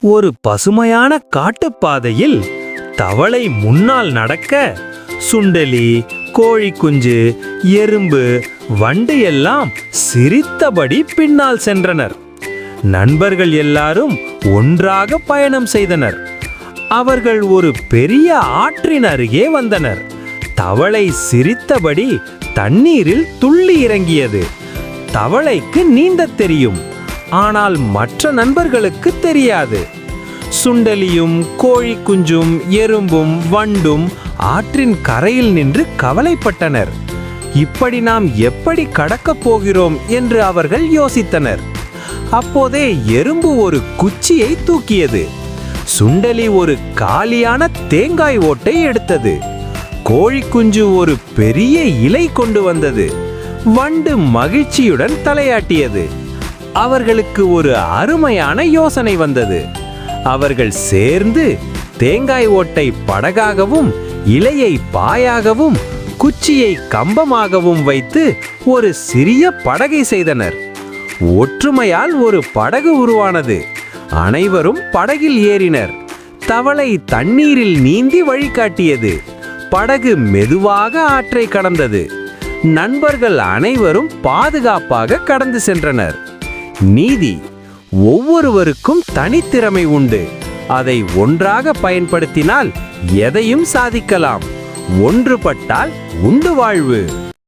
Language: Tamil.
ஒரு பசுமையான காட்டுப்பாதையில் தவளை முன்னால் நடக்க, சுண்டெலி, கோழி குஞ்சு, எறும்பு, வண்டு எல்லாம் சிரித்தபடி பின்னால் சென்றனர். நண்பர்கள் எல்லாரும் ஒன்றாக பயணம் செய்தனர். அவர்கள் ஒரு பெரிய ஆற்றின் அருகே வந்தனர். தவளை சிரித்தபடி தண்ணீரில் துள்ளி இறங்கியது. தவளைக்கு நீந்தத் தெரியும், ஆனால் மற்ற நண்பர்களுக்கு தெரியாது. சுண்டலியும் கோழி குஞ்சும் எறும்பும் வண்டும் ஆற்றின் கரையில் நின்று கவலைப்பட்டனர். இப்படி நாம் எப்படி கடக்கப் போகிறோம் என்று அவர்கள் யோசித்தனர். அப்போதே எறும்பு ஒரு குச்சியை தூக்கியது. சுண்டலி ஒரு காலியான தேங்காய் ஓட்டை எடுத்தது. கோழி குஞ்சு ஒரு பெரிய இலை கொண்டு வந்தது. வண்டு மகிழ்ச்சியுடன் தலையாட்டியது. அவர்களுக்கு ஒரு அருமையான யோசனை வந்தது. அவர்கள் சேர்ந்து தேங்காய் ஓட்டை படகாகவும், இலையை பாயாகவும், குச்சியை கம்பமாகவும் வைத்து ஒரு சிறிய படகை செய்தனர். ஒற்றுமையால் ஒரு படகு உருவானது. அனைவரும் படகில் ஏறினர். தவளை தண்ணீரில் நீந்தி வழிகாட்டியது. படகு மெதுவாக ஆற்றை கடந்தது. நண்பர்கள் அனைவரும் பாதுகாப்பாக கடந்து சென்றனர். நீதி: ஒவ்வொருவருக்கும் தனித்திறமை உண்டு. அதை ஒன்றாக பயன்படுத்தினால் எதையும் சாதிக்கலாம். ஒன்றுபட்டால் உண்டு வாழ்வு.